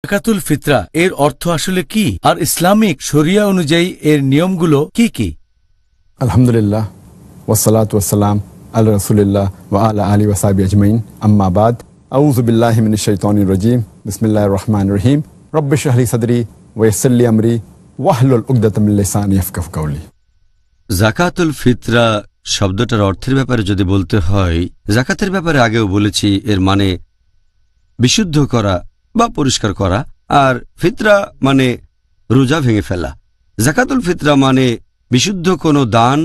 জাকাতুল ফিতরা এর অর্থ আসলে কি, আর ইসলামিক শরিয়া অনুযায়ী এর নিয়মগুলো কি কি? আলহামদুলিল্লাহ ওয়াসসালাতু ওয়াসসালাম আলা রাসূলিল্লাহ ওয়া আলা আলিহি ওয়া সাহবিহি আজমাইন, আম্মা বাদ। আউযু বিল্লাহি মিনাশ শাইতানির রাজীম। বিসমিল্লাহির রহমানির রহিম। রব্বি ইশরাহ লি সাদরি ওয়া ইয়াসসির লি আমরি ওয়াহলুল উকদাতাম মিন লিসানি ইয়াফকাহু কাওলি। জাকাতুল ফিতরা শব্দটার অর্থের ব্যাপারে যদি বলতে হয়, জাকাতের ব্যাপারে আগেও বলেছি, এর মানে বিশুদ্ধ করা বা পরিষ্কার করা, আর ফিতরা মানে রোজা ভেঙে ফেলা। জাকাতুল ফিতরা মানে বিশুদ্ধ কোনো দান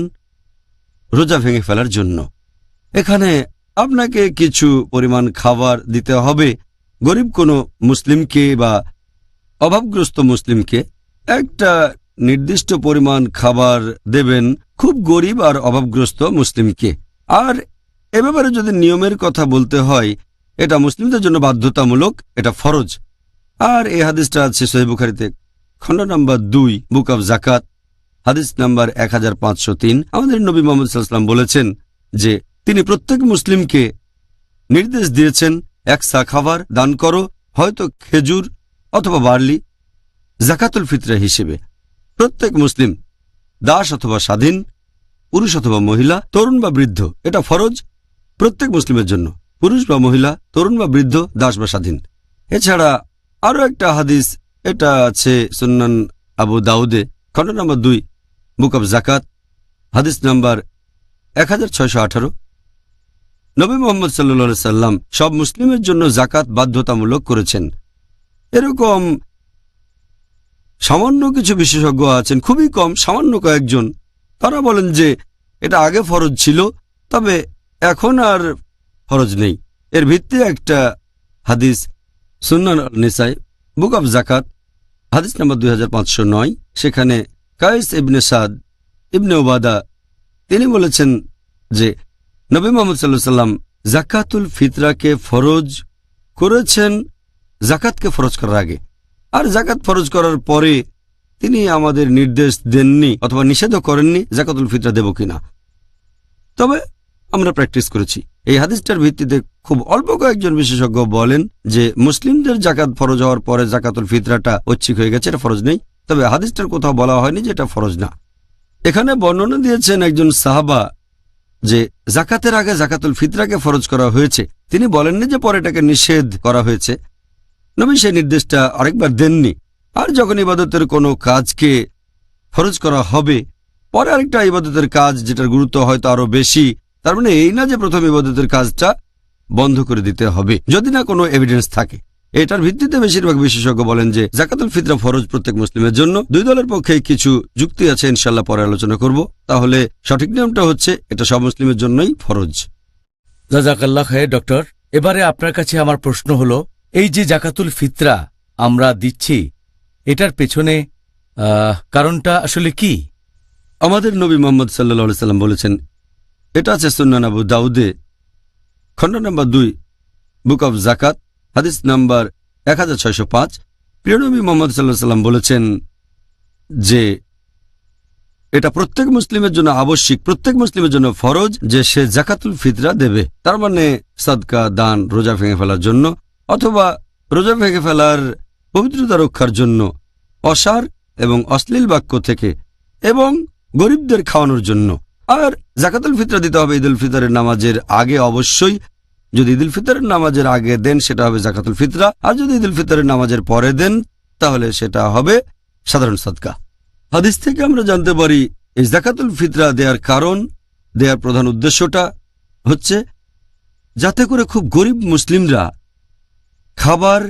রোজা ভেঙে ফেলার জন্য। এখানে আপনাকে কিছু পরিমাণ খাবার দিতে হবে গরিব কোনো মুসলিমকে বা অভাবগ্রস্ত মুসলিমকে। একটা নির্দিষ্ট পরিমাণ খাবার দেবেন খুব গরিব আর অভাবগ্রস্ত মুসলিমকে। আর এ ব্যাপারে যদি নিয়মের কথা বলতে হয়, এটা মুসলিমদের জন্য বাধ্যতামূলক, এটা ফরজ। আর এই হাদিসটা আছে সহিহ বুখারীতে, খণ্ড নম্বর 2, বুক অব জাকাত, হাদিস নাম্বার 1503। আমাদের নবী মুহাম্মদ সাল্লাল্লাহু আলাইহি ওয়াসাল্লাম বলেছেন যে তিনি প্রত্যেক মুসলিমকে নির্দেশ দিয়েছেন, এক সা খাবার দান করো, হয়তো খেজুর অথবা বার্লি, জাকাতুল ফিতরা হিসেবে। প্রত্যেক মুসলিম, দাস অথবা স্বাধীন, পুরুষ অথবা মহিলা, তরুণ বা বৃদ্ধ, এটা ফরজ প্রত্যেক মুসলিমের জন্য, পুরুষ বা মহিলা, তরুণ বা বৃদ্ধ, দাস বা স্বাধীন। এছাড়া আরও একটা হাদিস, এটা আছে সুন্নান আবু দাউদে, খণ্ড নম্বর 2, বুক অব জাকাত, হাদিস নাম্বার 1618। নবী মুহাম্মদ সাল্লাল্লাহু আলাইহি সাল্লাম সব মুসলিমের জন্য জাকাত বাধ্যতামূলক করেছেন। এরকম সামান্য কিছু বিশেষজ্ঞ আছেন, খুবই কম, সামান্য কয়েকজন, তারা বলেন যে এটা আগে ফরজ ছিল, তবে এখন আর ফরজ নেই। এর ভিত্তি একটা হাদিস, সুন্নান নিসাই, বুক অব জাকাত, হাদিস নম্বর 2509। সেখানে কায়েস ইবনে সাদ ইবনে উবাদা তিনি বলেছেন যে নবী মুহাম্মদ সাল্লাল্লাহু আলাইহি সাল্লাম জাকাতুল ফিতরাকে ফরজ করেছেন জাকাতকে ফরজ করার আগে, আর জাকাত ফরজ করার পরে তিনি আমাদের নির্দেশ দেননি অথবা নিষেধও করেননি জাকাতুল ফিতরা দেব কিনা। তবে আমরা প্র্যাকটিস করেছি। এই হাদিসটার ভিত্তিতে খুব অল্প কয়েকজন বিশেষজ্ঞ বলেন যে মুসলিমদের জাকাত ফরজ হওয়ার পরে জাকাতুল ফিতরাটা ঐচ্ছিক হয়ে গেছে, এটা ফরজ নেই। তবে হাদিসটার কোথাও বলা হয়নি যে এটা ফরজ না। এখানে বর্ণনা দিয়েছেন একজন সাহাবা যে জাকাতের আগে জাকাতুল ফিতরাকে ফরজ করা হয়েছে, তিনি বলেননি যে পরে এটাকে নিষেধ করা হয়েছে। নবী সেই নির্দেশটা আরেকবার দেননি। আর যখন ইবাদতের কোনো কাজকে ফরজ করা হবে, পরে আরেকটা ইবাদতের কাজ যেটার গুরুত্ব হয়তো আরো বেশি, তার মানে এই না যে প্রথম ইবাদতের কাজটা বন্ধ করে দিতে হবে যদি না কোনো এভিডেন্স থাকে। এটার ভিত্তিতে বেশিরভাগ বিশেষজ্ঞ বলেন যে জাকাতুল ফিতরা ফরজ প্রত্যেক মুসলিমের জন্য। দুই দলের পক্ষে কিছু যুক্তি আছে, ইনশাল্লাহ পরে আলোচনা করব। তাহলে সঠিক নিয়মটা হচ্ছে এটা সব মুসলিমের জন্যই ফরজ। জাযাকাল্লাহ খায়ের ডক্টর। এবারে আপনার কাছে আমার প্রশ্ন হলো, এই যে জাকাতুল ফিতরা আমরা দিচ্ছি, এটার পেছনে কারণটা আসলে কি? আমাদের নবী মুহাম্মদ সাল্লাল্লাহু আলাইহি সাল্লাম বলেছেন, এটা আছে সুন্নান আবু দাউদে, খণ্ড নম্বর 2, বুক অব জাকাত, হাদিস নাম্বার 1605। প্রিয় নবী মুহাম্মদ সাল্লাল্লাহু আলাইহি সাল্লাম বলেছেন যে এটা প্রত্যেক মুসলিমের জন্য আবশ্যিক, প্রত্যেক মুসলিমের জন্য ফরজ যে সে জাকাতুল ফিতরা দেবে। তার মানে সাদকা, দান, রোজা ভেঙে ফেলার জন্য অথবা রোজা ভেঙে ফেলার পবিত্রতা রক্ষার জন্য, অসার এবং অশ্লীল বাক্য থেকে, এবং গরিবদের খাওয়ানোর জন্য। আর জাকাতুল ফিতরা দিতে হবে ঈদুল ফিতরের নামাজের আগে অবশ্যই। যদি ঈদুল ফিতরের নামাজের আগে দেন সেটা হবে জাকাতুল ফিতরা, আর যদি ঈদুল ফিতরের নামাজের পরে দেন তাহলে সেটা হবে সাধারণ সাদকা। হাদিস থেকে আমরা জানতে পারি এই জাকাতুল ফিতরা দেওয়ার কারণ, দেওয়ার প্রধান উদ্দেশ্যটা হচ্ছে যাতে করে খুব গরিব মুসলিমরা খাবার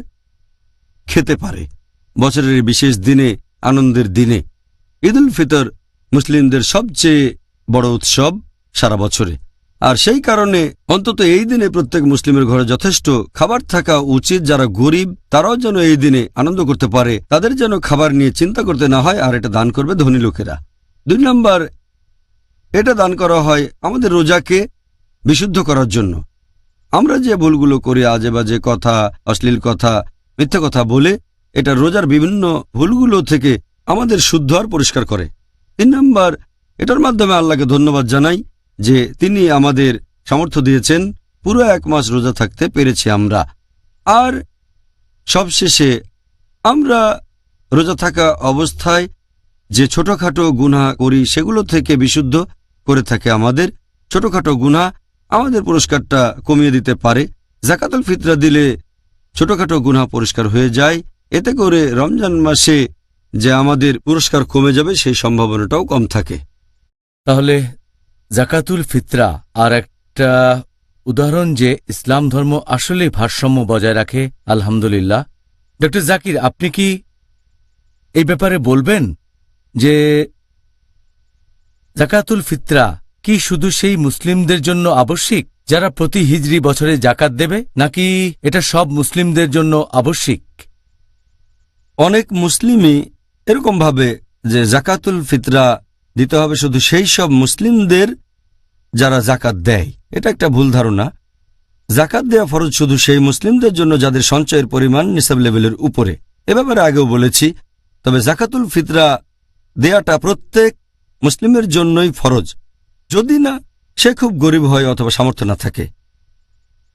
খেতে পারে বছরের বিশেষ দিনে, আনন্দের দিনে। ঈদুল ফিতর মুসলিমদের সবচেয়ে বড় উৎসব সারা বছরে, আর সেই কারণে অন্তত এই দিনে প্রত্যেক মুসলিমের ঘরে যথেষ্ট খাবার থাকা উচিত। যারা গরিব তারাও যেন এই দিনে আনন্দ করতে পারে, তাদের যেন খাবার নিয়ে চিন্তা করতে না হয়, আর এটা দান করবে ধনী লোকেরা। 2 নম্বর, এটা দান করা হয় আমাদের রোজাকে বিশুদ্ধ করার জন্য। আমরা যে ভুলগুলো করি, আজে বাজে কথা, অশ্লীল কথা, মিথ্যা কথা বলে, এটা রোজার বিভিন্ন ভুলগুলো থেকে আমাদের শুদ্ধ আর পরিষ্কার করে। 3 নম্বর, এটার মাধ্যমে আল্লাহকে ধন্যবাদ জানাই যে তিনি আমাদের সামর্থ্য দিয়েছেন, পুরো 1 মাস রোজা থাকতে পেরেছি আমরা। আর সবশেষে আমরা রোজা থাকা অবস্থায় যে ছোটখাটো গুনাহ করি সেগুলো থেকে বিশুদ্ধ করে থাকে আমাদের ছোটখাটো গুনাহ আমাদের পুরস্কারটা কমিয়ে দিতে পারে। যাকাতুল ফিতরা দিলে ছোটখাটো গুনাহ পরিষ্কার হয়ে যায়, এতে করে রমজান মাসে যে আমাদের পুরস্কার কমে যাবে সেই সম্ভাবনাটাও কম থাকে। তাহলে জাকাতুল ফিতরা আর একটা উদাহরণ যে ইসলাম ধর্ম আসলে ভারসাম্য বজায় রাখে। আলহামদুলিল্লাহ। ডক্টর জাকির, আপনি কি এই ব্যাপারে বলবেন যে জাকাতুল ফিতরা কি শুধু সেই মুসলিমদের জন্য আবশ্যিক যারা প্রতি হিজরি বছরে জাকাত দেবে, নাকি এটা সব মুসলিমদের জন্য আবশ্যিক? অনেক মুসলিমই এরকম ভাবে যে জাকাতুল ফিতরা দিতে হবে শুধু সেই সব মুসলিমদের যারা জাকাত দেয়। এটা একটা ভুল ধারণা। জাকাত দেয়া ফরজ শুধু সেই মুসলিমদের জন্য যাদের সঞ্চয়ের পরিমাণ নিসাব লেভেলের উপরে। এ ব্যাপারে আগেও বলেছি। তবে জাকাতুল ফিতরা দেয়াটা প্রত্যেক মুসলিমের জন্যই ফরজ, যদি না সে খুব গরিব হয় অথবা সামর্থ্য না থাকে।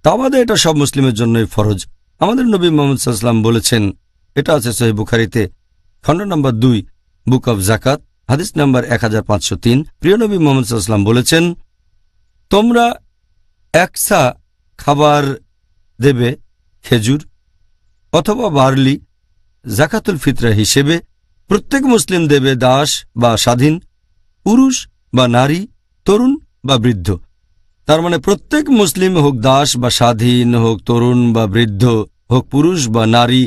তা বাদে এটা সব মুসলিমের জন্যই ফরজ। আমাদের নবী মুহাম্মদ সাল্লাল্লাহু আলাইহি ওয়াসাল্লাম বলেছেন, এটা আছে সহিহ বুখারীতে খণ্ড নম্বর 2 বুক অব জাকাত হাদিস নাম্বার 1503। প্রিয় নবী মুহাম্মদ সাল্লাল্লাহু আলাইহি ওয়াসাল্লাম বলেছেন, তোমরা একসা খাবার দেবে খেজুর অথবা বার্লি জাকাতুল ফিতরা হিসেবে। প্রত্যেক মুসলিম দেবে দাস বা স্বাধীন, পুরুষ বা নারী, তরুণ বা বৃদ্ধ। তার মানে প্রত্যেক মুসলিম হোক দাস বা স্বাধীন, হোক তরুণ বা বৃদ্ধ, হোক পুরুষ বা নারী,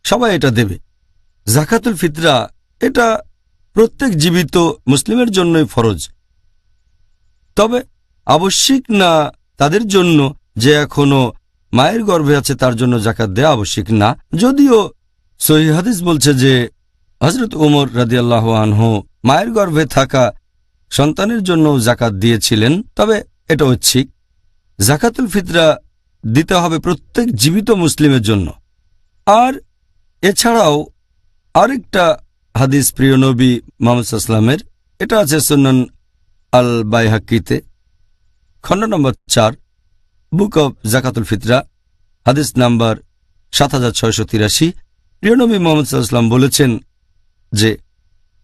সবাই এটা দেবে। জাকাতুল ফিতরা এটা প্রত্যেক জীবিত মুসলিমের জন্যই ফরজ, তবে আবশ্যিক না তাদের জন্য যে এখনো মায়ের গর্ভে আছে, তার জন্য জাকাত দেয়া আবশ্যিক না। যদিও সহিহ হাদিস বলছে যে হযরত ওমর রাদিয়াল্লাহু আনহু মায়ের গর্ভে থাকা সন্তানের জন্য জাকাত দিয়েছিলেন, তবে এটা ঐচ্ছিক। জাকাতুল ফিতরা দিতে হবে প্রত্যেক জীবিত মুসলিমের জন্য। আর এছাড়াও আরেকটা হাদিস প্রিয় নবী মুহাম্মদ সাল্লাল্লাহু আলাইহি ওয়াসাল্লামের, এটা আছে সুনান আল বাইহাকিতে খণ্ড নম্বর 4 বুক অব জাকাতুল ফিতরা হাদিস নাম্বার 7683। প্রিয় নবী মুহাম্মদ সাল্লাল্লাহু আলাইহি ওয়াসাল্লাম বলেছেন যে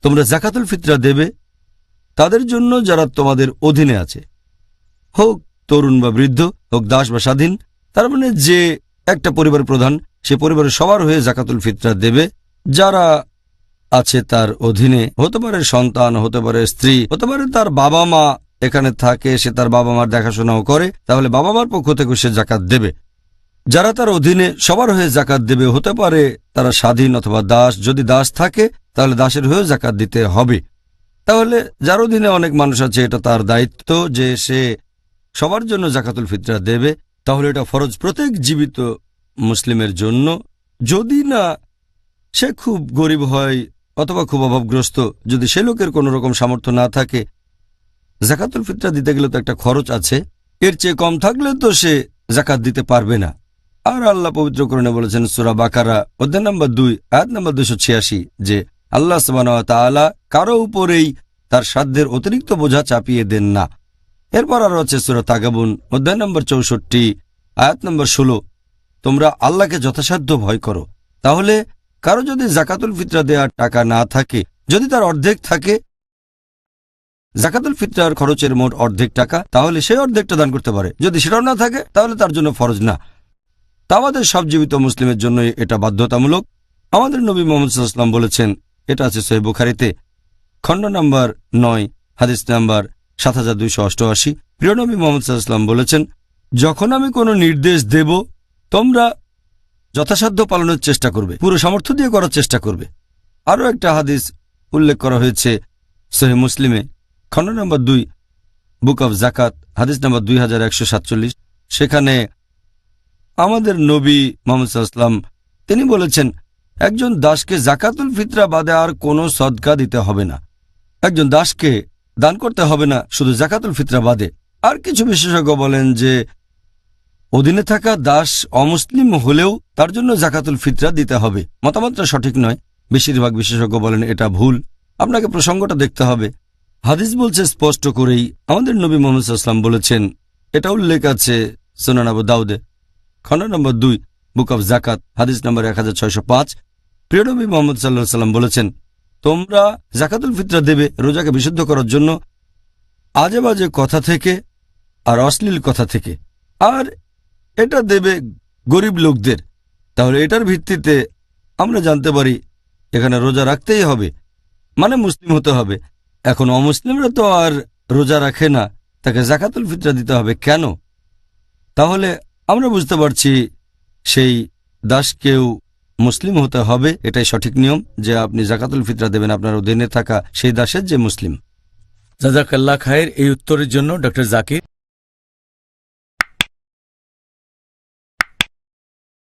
তোমরা জাকাতুল ফিতরা দেবে তাদের জন্য যারা তোমাদের অধীনে আছে, হোক তরুণ বা বৃদ্ধ, হোক দাস বা স্বাধীন। তার মানে যে একটা পরিবার প্রধান, সে পরিবারের সবার হয়ে জাকাতুল ফিতরা দেবে। যারা আছে তার অধীনে, হতে পারে সন্তান, হতে পারে স্ত্রী, হতে পারে তার বাবা মা এখানে থাকে, সে তার বাবা মার দেখাশোনাও করে, তাহলে বাবা মার পক্ষ থেকে সে জাকাত দেবে। যারা তার অধীনে সবার হয়ে জাকাত দেবে, হতে পারে তারা স্বাধীন অথবা দাস। যদি দাস থাকে তাহলে দাসের হয়েও জাকাত দিতে হবে। তাহলে যার অধীনে অনেক মানুষ আছে, এটা তার দায়িত্ব যে সে সবার জন্য জাকাতুল ফিতরা দেবে। তাহলে এটা ফরজ প্রত্যেক জীবিত মুসলিমের জন্য, যদি না সে খুব গরিব হয় অথবা খুব অভাবগ্রস্ত। যদি সে লোকের কোনো রকম সামর্থ্য না থাকে, জাকাতুল ফিতরা দিতে গেলে তো একটা খরচ আছে, এর চেয়ে কম থাকলে তো সে জাকাত দিতে পারবে না। আর আল্লাহ পবিত্র কোরআনে বলেছেন সূরা বাকারা অধ্যায় নম্বর 2 আয়াত নম্বর 286 যে আল্লাহ সুবহানাহু ওয়া তাআলা কারো উপরেই তার সাধ্যের অতিরিক্ত বোঝা চাপিয়ে দেন না। এরপর আরো আছে সূরা তাগাবুন অধ্যায় নম্বর 64 আয়াত নম্বর 16, তোমরা আল্লাহকে যথাসাধ্য ভয় করো। তাহলে কারো যদি জাকাতুল ফিতরা দেওয়ার টাকা না থাকে, যদি তার অর্ধেক থাকে, জাকাতুল ফিতরার খরচের মোট অর্ধেক টাকা, তাহলে সেই অর্ধেকটা দান করতে পারে। যদি সেটাও না থাকে তাহলে তার জন্য ফরজ না। তা আমাদের সব জীবিত মুসলিমের জন্য এটা বাধ্যতামূলক। আমাদের নবী মুহাম্মদ সাল্লাল্লাহু আলাইহি ওয়াসাল্লাম বলেছেন, এটা আছে সহিহ বুখারীতে খণ্ড নম্বর 9 হাদিস নাম্বার 7288। প্রিয় নবী মুহাম্মদ সাল্লাল্লাহু আলাইহি ওয়াসাল্লাম বলেছেন, যখন আমি কোনো নির্দেশ দেব তোমরা যথাসাধ্য পালনের চেষ্টা করবে, পুরো সামর্থ্য দিয়ে করার চেষ্টা করবে। আরও একটা হাদিস উল্লেখ করা হয়েছে সহিহ মুসলিমে খণ্ড নম্বর 2 বুক অব জাকাত হাদিস নম্বর 2147। সেখানে আমাদের নবী মুহাম্মদ সাল্লাল্লাহু আলাইহি ওয়াসাল্লাম তিনি বলেছেন, একজন দাসকে জাকাতুল ফিতরা বাদে আর কোনো সদকা দিতে হবে না। একজন দাসকে দান করতে হবে না শুধু জাকাতুল ফিতরা বাদে। আর কিছু বিশেষজ্ঞ বলেন যে অধীনে থাকা দাস অমুসলিম হলেও তার জন্য জাকাতুল ফিতরা দিতে হবে। মতামতটা সঠিক নয়, বেশিরভাগ বিশেষজ্ঞ বলেন এটা ভুল। আপনাকে প্রসঙ্গটা দেখতে হবে। হাদিস বলছে স্পষ্ট করেই, আমাদের নবী মুহাম্মদ সাল্লাল্লাহু আলাইহি ওয়াসাল্লাম বলেছেন, এটা উল্লেখ আছে সুনান আবু দাউদে খণ্ড নম্বর 2 বুক অব জাকাত হাদিস নম্বর 1605। প্রিয় নবী মোহাম্মদ সাল্লাল্লাহু আলাইহি সাল্লাম বলেছেন, তোমরা জাকাতুল ফিতরা দেবে রোজাকে বিশুদ্ধ করার জন্য আজে বাজে কথা থেকে আর অশ্লীল কথা থেকে, আর এটা দেবে গরিব লোকদের। তাহলে এটার ভিত্তিতে আমরা জানতে পারি এখানে রোজা রাখতেই হবে, মানে মুসলিম হতে হবে। এখন অমুসলিমরা তো আর রোজা রাখে না, তাকে জাকাতুল ফিতরা দিতে হবে কেন? তাহলে আমরা বুঝতে পারছি সেই দাসকেও মুসলিম হতে হবে। এটাই সঠিক নিয়ম যে আপনি জাকাতুল ফিতরা দেবেন আপনার অধীনে থাকা সেই দাসের যে মুসলিম। জাজাকাল্লাহ খায়ের এই উত্তরের জন্য ডক্টর জাকির।